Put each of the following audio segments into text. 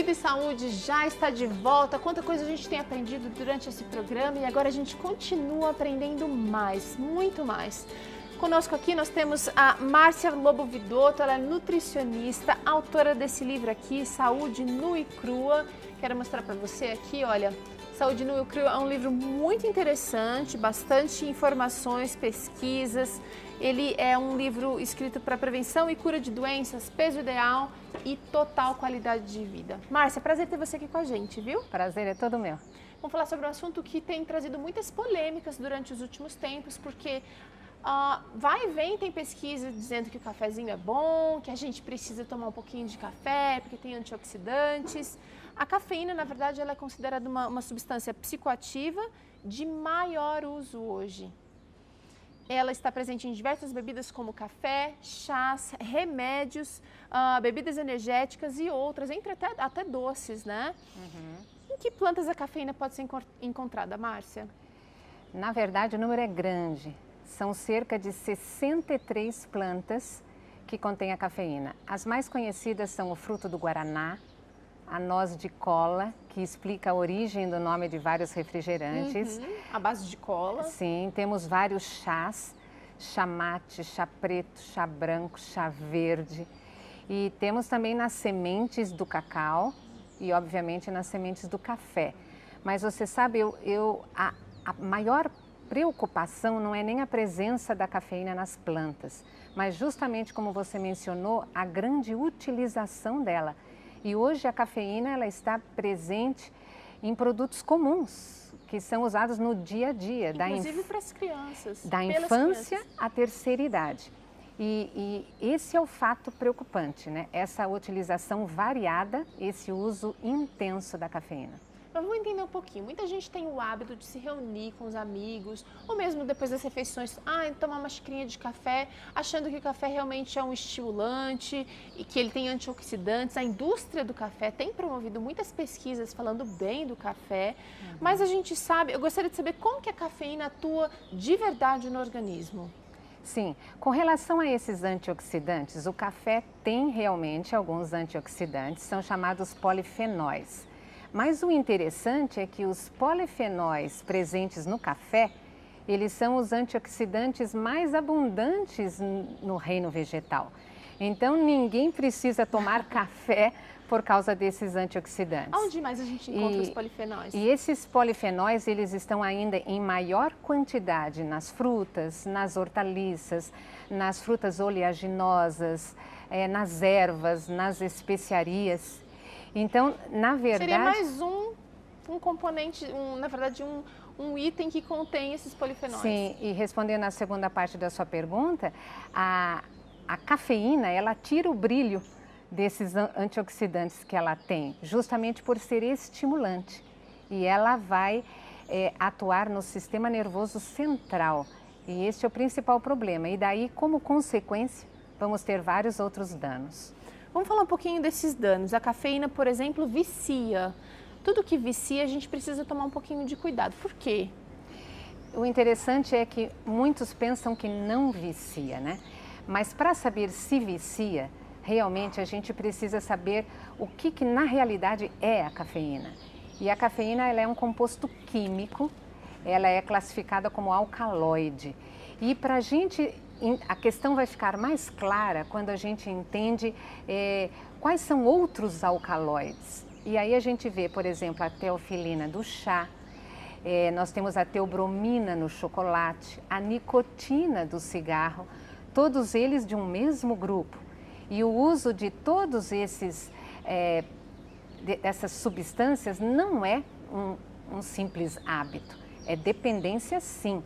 Vida e Saúde já está de volta. Quanta coisa a gente tem aprendido durante esse programa e agora a gente continua aprendendo mais, muito mais. Conosco aqui nós temos a Márcia Lobo Vidotto, ela é nutricionista, autora desse livro aqui, Saúde Nua e Crua. Quero mostrar para você aqui, olha, Saúde Nua e Crua é um livro muito interessante, bastante informações, pesquisas. Ele é um livro escrito para prevenção e cura de doenças, peso ideal e total qualidade de vida. Márcia, prazer ter você aqui com a gente, viu? Prazer é todo meu. Vamos falar sobre um assunto que tem trazido muitas polêmicas durante os últimos tempos, porque vai e vem, tem pesquisa dizendo que o cafezinho é bom, que a gente precisa tomar um pouquinho de café, porque tem antioxidantes. A cafeína, na verdade, ela é considerada uma substância psicoativa de maior uso hoje. Ela está presente em diversas bebidas como café, chás, remédios, bebidas energéticas e outras, entre até doces, né? Em que plantas a cafeína pode ser encontrada, Márcia? Na verdade, o número é grande. São cerca de 63 plantas que contêm a cafeína. As mais conhecidas são o fruto do guaraná, a noz de cola, que explica a origem do nome de vários refrigerantes. A base de cola. Sim, temos vários chás, chá mate, chá preto, chá branco, chá verde. E temos também nas sementes do cacau e, obviamente, nas sementes do café. Mas você sabe, a maior preocupação não é nem a presença da cafeína nas plantas, mas justamente como você mencionou, a grande utilização dela. E hoje a cafeína ela está presente em produtos comuns, que são usados no dia a dia. Inclusive para as crianças. Da infância à terceira idade. E esse é o fato preocupante, né? Essa utilização variada, esse uso intenso da cafeína. Mas vamos entender um pouquinho. Muita gente tem o hábito de se reunir com os amigos, ou mesmo depois das refeições, tomar uma xicrinha de café, achando que o café realmente é um estimulante e que ele tem antioxidantes. A indústria do café tem promovido muitas pesquisas falando bem do café, mas a gente sabe, eu gostaria de saber como que a cafeína atua de verdade no organismo. Sim, com relação a esses antioxidantes, o café tem realmente alguns antioxidantes, são chamados polifenóis. Mas o interessante é que os polifenóis presentes no café, eles são os antioxidantes mais abundantes no reino vegetal. Então, ninguém precisa tomar café por causa desses antioxidantes. Onde mais a gente encontra os polifenóis? E esses polifenóis, eles estão ainda em maior quantidade nas frutas, nas hortaliças, nas frutas oleaginosas, nas ervas, nas especiarias. Então, na verdade... Seria mais um componente, na verdade, um item que contém esses polifenóis. Sim, e respondendo à segunda parte da sua pergunta, a cafeína, ela tira o brilho desses antioxidantes que ela tem, justamente por ser estimulante. E ela vai atuar no sistema nervoso central. E esse é o principal problema. E daí, como consequência, vamos ter vários outros danos. Vamos falar um pouquinho desses danos. A cafeína, por exemplo, vicia. Tudo que vicia, a gente precisa tomar um pouquinho de cuidado. Por quê? O interessante é que muitos pensam que não vicia, né? Mas para saber se vicia, realmente a gente precisa saber o que na realidade é a cafeína. E a cafeína ela é um composto químico, ela é classificada como alcaloide. E para a gente... a questão vai ficar mais clara quando a gente entende quais são outros alcaloides. E aí a gente vê, por exemplo, a teofilina do chá, nós temos a teobromina no chocolate, a nicotina do cigarro, todos eles de um mesmo grupo. E o uso de todos essas substâncias não é um simples hábito, é dependência sim.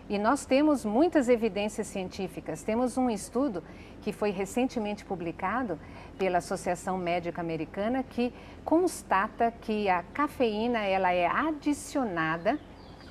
E nós temos muitas evidências científicas. Temos um estudo que foi recentemente publicado pela Associação Médica Americana que constata que a cafeína ela é adicionada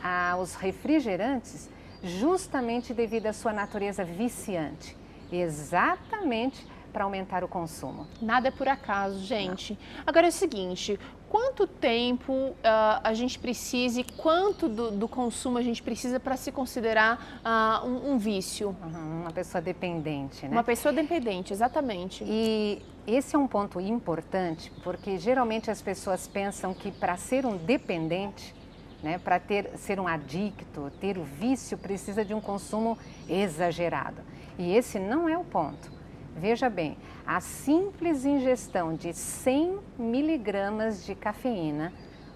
aos refrigerantes justamente devido à sua natureza viciante. Exatamente para aumentar o consumo. Nada é por acaso, gente. Agora é o seguinte, quanto tempo a gente precisa e quanto do consumo a gente precisa para se considerar um vício? Uma pessoa dependente, né? Uma pessoa dependente, exatamente. E esse é um ponto importante, porque geralmente as pessoas pensam que para ser um dependente, né, para ser um adicto, ter o vício, precisa de um consumo exagerado. E esse não é o ponto. Veja bem, a simples ingestão de 100 miligramas de cafeína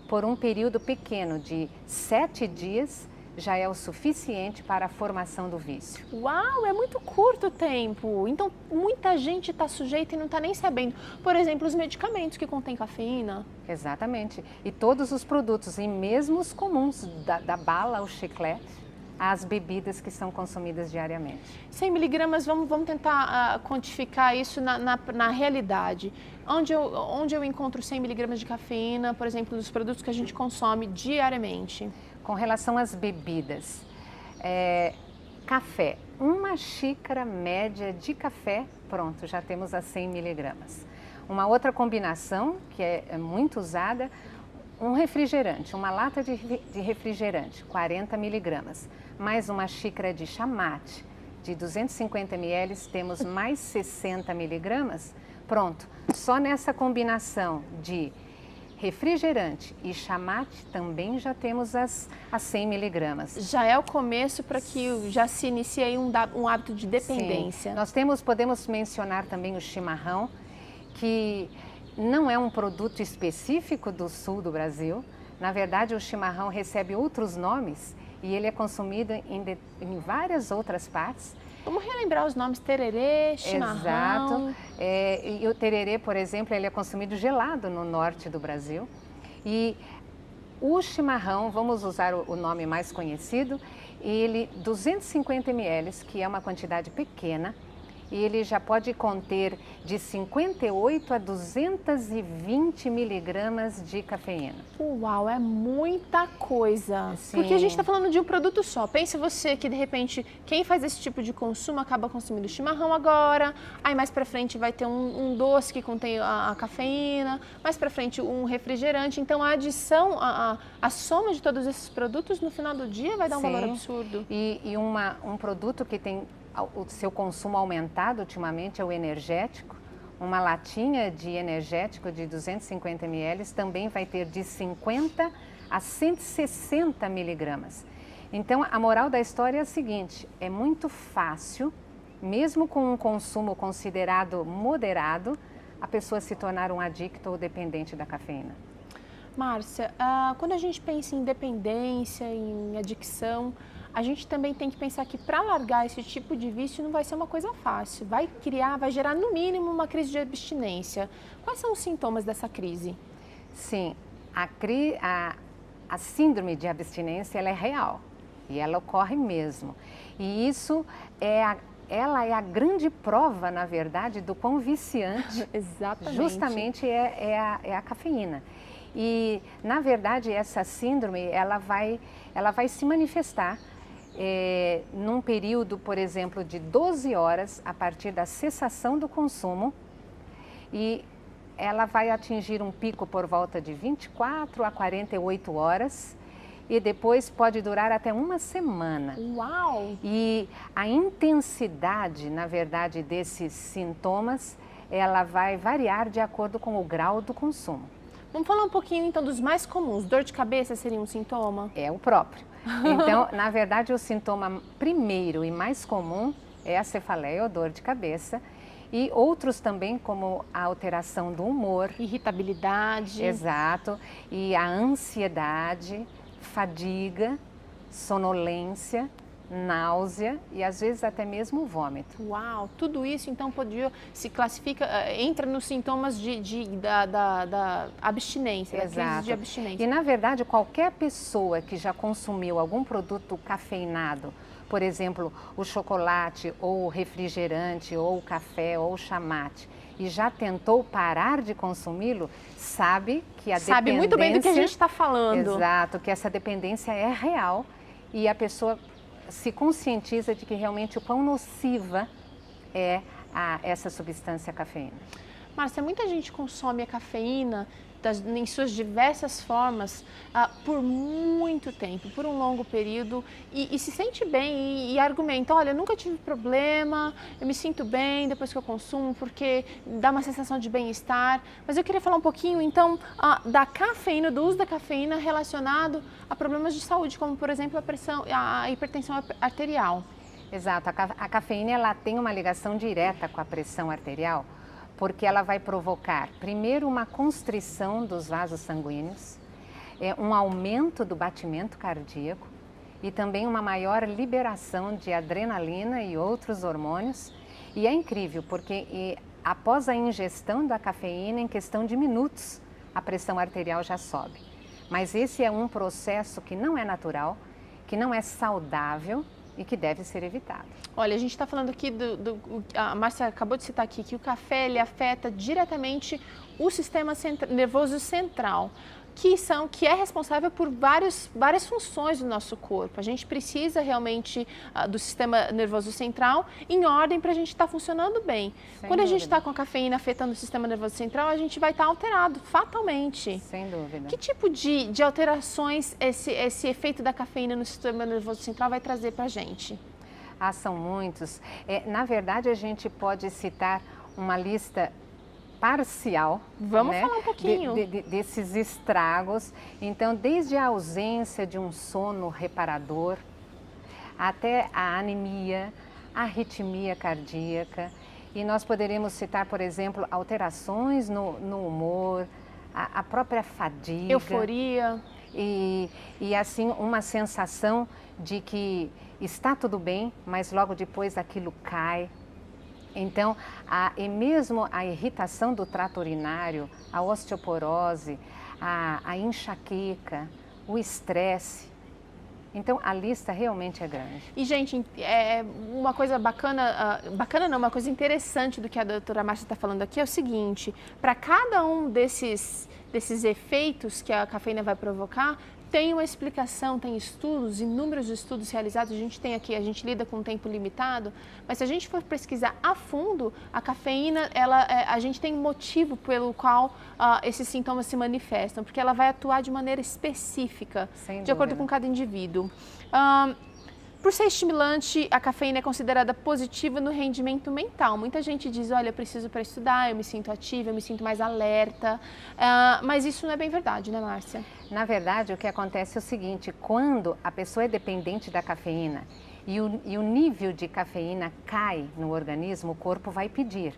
por um período pequeno de 7 dias já é o suficiente para a formação do vício. Uau, é muito curto o tempo. Então, muita gente está sujeita e não está nem sabendo. Por exemplo, os medicamentos que contêm cafeína. Exatamente. E todos os produtos, e mesmo os comuns, da bala ao chiclete, as bebidas que são consumidas diariamente. 100 miligramas, vamos tentar quantificar isso na realidade. Onde eu encontro 100 miligramas de cafeína, por exemplo, dos produtos que a gente consome diariamente? Com relação às bebidas, café, uma xícara média de café, pronto, já temos a 100 miligramas. Uma outra combinação que é muito usada, um refrigerante, uma lata de refrigerante, 40 miligramas, mais uma xícara de chamate de 250 ml, temos mais 60 miligramas, pronto. Só nessa combinação de refrigerante e chamate também já temos as 100 miligramas. Já é o começo para que já se inicie aí um hábito de dependência. Sim. Podemos mencionar também o chimarrão, que não é um produto específico do sul do Brasil. Na verdade, o chimarrão recebe outros nomes e ele é consumido em várias outras partes. Vamos relembrar os nomes: tererê, chimarrão. Exato. E o tererê, por exemplo, ele é consumido gelado no norte do Brasil. E o chimarrão, vamos usar o nome mais conhecido, ele 250 ml, que é uma quantidade pequena, e ele já pode conter de 58 a 220 miligramas de cafeína. Uau, é muita coisa. Sim. Porque a gente está falando de um produto só. Pense você que, de repente, quem faz esse tipo de consumo acaba consumindo chimarrão agora, aí mais pra frente vai ter um doce que contém a cafeína, mais pra frente um refrigerante. Então, a adição, a soma de todos esses produtos, no final do dia, vai dar um valor absurdo. E um produto que tem o seu consumo aumentado ultimamente é o energético. Uma latinha de energético de 250 ml também vai ter de 50 a 160 miligramas. Então, a moral da história é a seguinte: é muito fácil, mesmo com um consumo considerado moderado, a pessoa se tornar um adicto ou dependente da cafeína. Márcia, quando a gente pensa em dependência, em adicção, a gente também tem que pensar que para largar esse tipo de vício não vai ser uma coisa fácil. Vai gerar no mínimo uma crise de abstinência. Quais são os sintomas dessa crise? Sim, a síndrome de abstinência ela é real e ela ocorre mesmo. E isso ela é a grande prova, na verdade, do quão viciante Exatamente. Justamente é a cafeína. E, na verdade, essa síndrome ela vai se manifestar num período, por exemplo, de 12 horas a partir da cessação do consumo, e ela vai atingir um pico por volta de 24 a 48 horas e depois pode durar até uma semana. Uau! E a intensidade, na verdade, desses sintomas, ela vai variar de acordo com o grau do consumo. Vamos falar um pouquinho então dos mais comuns. Dor de cabeça seria um sintoma? É o próprio. Então, na verdade, o sintoma primeiro e mais comum é a cefaleia ou dor de cabeça, e outros também, como a alteração do humor. Irritabilidade. Exato. E a ansiedade, fadiga, sonolência, náusea e às vezes até mesmo vômito. Uau, tudo isso então se classifica, entra nos sintomas da abstinência, da crise de abstinência. E na verdade qualquer pessoa que já consumiu algum produto cafeinado, por exemplo, o chocolate ou o refrigerante ou o café ou o chamate, e já tentou parar de consumi-lo, sabe que a dependência... Sabe muito bem do que a gente está falando. Exato, que essa dependência é real e a pessoa se conscientiza de que realmente o quão nociva é essa substância cafeína. Márcia, muita gente consome a cafeína em suas diversas formas por muito tempo, por um longo período e se sente bem e argumenta, olha, eu nunca tive problema, eu me sinto bem depois que eu consumo porque dá uma sensação de bem-estar. Mas eu queria falar um pouquinho então da cafeína, do uso da cafeína relacionado a problemas de saúde, como por exemplo a hipertensão arterial. Exato, a cafeína ela tem uma ligação direta com a pressão arterial, porque ela vai provocar, primeiro, uma constrição dos vasos sanguíneos, um aumento do batimento cardíaco e também uma maior liberação de adrenalina e outros hormônios. E é incrível, porque após a ingestão da cafeína, em questão de minutos, a pressão arterial já sobe. Mas esse é um processo que não é natural, que não é saudável e que deve ser evitado. Olha, a gente está falando aqui a Márcia acabou de citar aqui que o café ele afeta diretamente o sistema nervoso central, que é responsável por várias funções do nosso corpo. A gente precisa realmente do sistema nervoso central em ordem para a gente estar funcionando bem. Quando a gente está com a cafeína afetando o sistema nervoso central, a gente vai estar alterado, fatalmente. Sem dúvida. Que tipo de alterações esse efeito da cafeína no sistema nervoso central vai trazer para a gente? São muitos. Na verdade, a gente pode citar uma lista parcial. Vamos falar um pouquinho desses estragos. Então, desde a ausência de um sono reparador, até a anemia, a arritmia cardíaca. E nós poderíamos citar, por exemplo, alterações no humor, a própria fadiga. Euforia. E assim, uma sensação de que está tudo bem, mas logo depois aquilo cai. Então, e mesmo a irritação do trato urinário, a osteoporose, a enxaqueca, o estresse. Então, a lista realmente é grande. E, gente, uma coisa bacana não, uma coisa interessante do que a doutora Márcia está falando aqui é o seguinte, para cada um desses efeitos que a cafeína vai provocar, tem uma explicação, tem estudos, inúmeros estudos realizados, a gente lida com um tempo limitado, mas se a gente for pesquisar a fundo, a cafeína, a gente tem um motivo pelo qual esses sintomas se manifestam, porque ela vai atuar de maneira específica, de acordo com cada indivíduo. Por ser estimulante, a cafeína é considerada positiva no rendimento mental. Muita gente diz, olha, eu preciso para estudar, eu me sinto ativa, eu me sinto mais alerta, mas isso não é bem verdade, né, Márcia? Na verdade, o que acontece é o seguinte, quando a pessoa é dependente da cafeína e o nível de cafeína cai no organismo, o corpo vai pedir.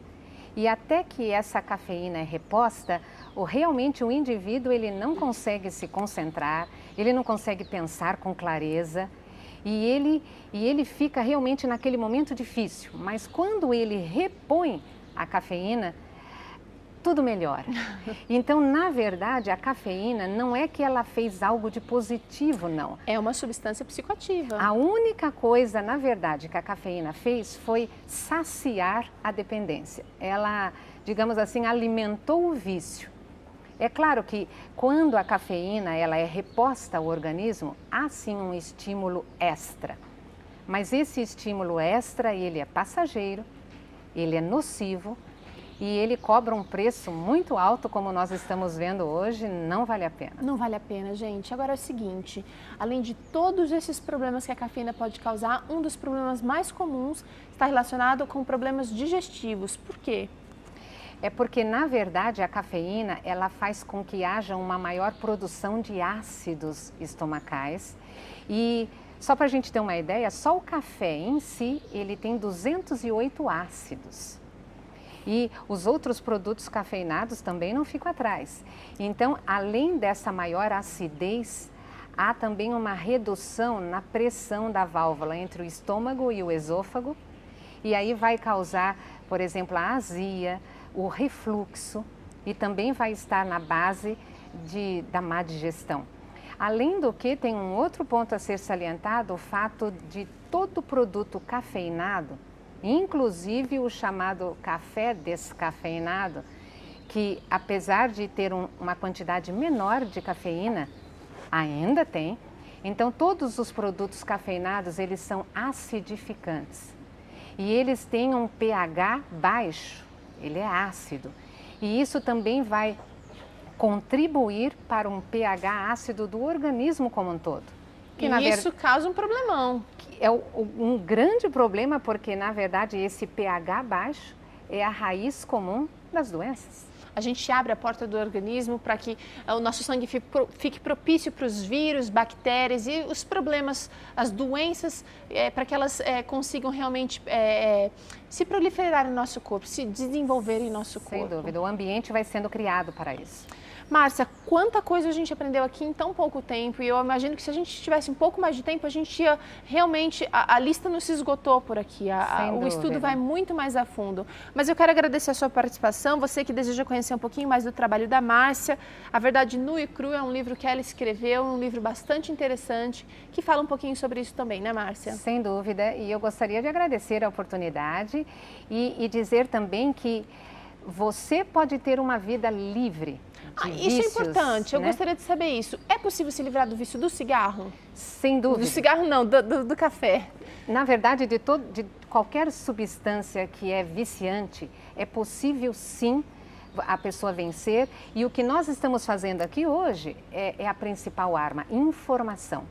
E até que essa cafeína é reposta, realmente o indivíduo ele não consegue se concentrar, ele não consegue pensar com clareza, e ele fica realmente naquele momento difícil, mas quando ele repõe a cafeína, tudo melhora. Então, na verdade, a cafeína não é que ela fez algo de positivo, não. É uma substância psicoativa. A única coisa, na verdade, que a cafeína fez foi saciar a dependência. Ela, digamos assim, alimentou o vício. É claro que quando a cafeína ela é reposta ao organismo, há sim um estímulo extra. Mas esse estímulo extra, ele é passageiro, ele é nocivo e ele cobra um preço muito alto, como nós estamos vendo hoje, não vale a pena. Não vale a pena, gente. Agora é o seguinte, além de todos esses problemas que a cafeína pode causar, um dos problemas mais comuns está relacionado com problemas digestivos. Por quê? É porque, na verdade, a cafeína, ela faz com que haja uma maior produção de ácidos estomacais. E, só para a gente ter uma ideia, só o café em si, ele tem 208 ácidos. E os outros produtos cafeinados também não ficam atrás. Então, além dessa maior acidez, há também uma redução na pressão da válvula entre o estômago e o esôfago. E aí vai causar, por exemplo, a azia, o refluxo e também vai estar na base da má digestão. Além do que, tem um outro ponto a ser salientado, o fato de todo produto cafeinado, inclusive o chamado café descafeinado, que apesar de ter uma quantidade menor de cafeína, ainda tem. Então, todos os produtos cafeinados, eles são acidificantes. e eles têm um pH baixo, ele é ácido. E isso também vai contribuir para um pH ácido do organismo como um todo. Que, isso causa um problemão. É um grande problema porque, na verdade, esse pH baixo é a raiz comum das doenças. A gente abre a porta do organismo para que o nosso sangue fique propício para os vírus, bactérias e os problemas, as doenças, para que elas consigam realmente se proliferar no nosso corpo, se desenvolver em nosso corpo. Sem dúvida, o ambiente vai sendo criado para isso. Márcia, quanta coisa a gente aprendeu aqui em tão pouco tempo, e eu imagino que se a gente tivesse um pouco mais de tempo, a gente ia realmente, a lista não se esgotou por aqui, o estudo vai muito mais a fundo. Mas eu quero agradecer a sua participação, você que deseja conhecer um pouquinho mais do trabalho da Márcia. A Verdade Nua e Crua é um livro que ela escreveu, um livro bastante interessante, que fala um pouquinho sobre isso também, né, Márcia? Sem dúvida, e eu gostaria de agradecer a oportunidade e dizer também que você pode ter uma vida livre. Isso é importante, eu gostaria de saber isso. É possível se livrar do vício do cigarro? Sem dúvida. Do cigarro não, do café. Na verdade, de qualquer substância que é viciante, é possível sim a pessoa vencer. E o que nós estamos fazendo aqui hoje é a principal arma, informação.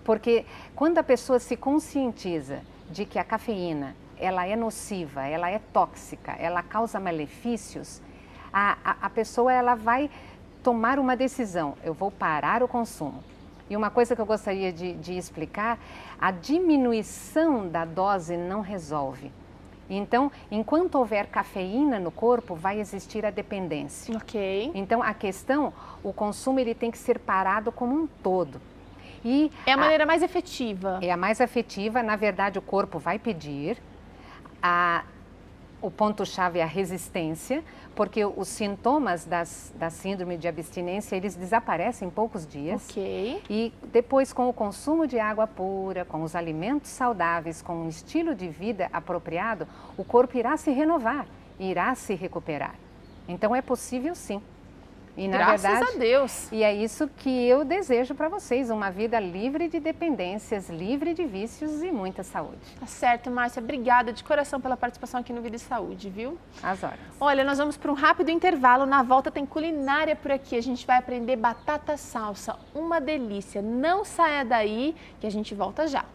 Porque quando a pessoa se conscientiza de que a cafeína ela é nociva, ela é tóxica, ela causa malefícios, a pessoa ela vai tomar uma decisão, eu vou parar o consumo. E uma coisa que eu gostaria de explicar, a diminuição da dose não resolve. Então, enquanto houver cafeína no corpo, vai existir a dependência. Ok. Então, a questão, o consumo ele tem que ser parado como um todo. E é a maneira mais efetiva. É a mais efetiva, na verdade o corpo vai pedir. O ponto-chave é a resistência, porque os sintomas da síndrome de abstinência, eles desaparecem em poucos dias. Ok. E depois, com o consumo de água pura, com os alimentos saudáveis, com um estilo de vida apropriado, o corpo irá se renovar, irá se recuperar. Então, é possível sim. E, Graças a Deus! E é isso que eu desejo para vocês, uma vida livre de dependências, livre de vícios e muita saúde. Tá certo, Márcia. Obrigada de coração pela participação aqui no Vida e Saúde, viu? Às horas. Olha, nós vamos para um rápido intervalo. Na volta tem culinária por aqui. A gente vai aprender batata salsa. Uma delícia. Não saia daí que a gente volta já.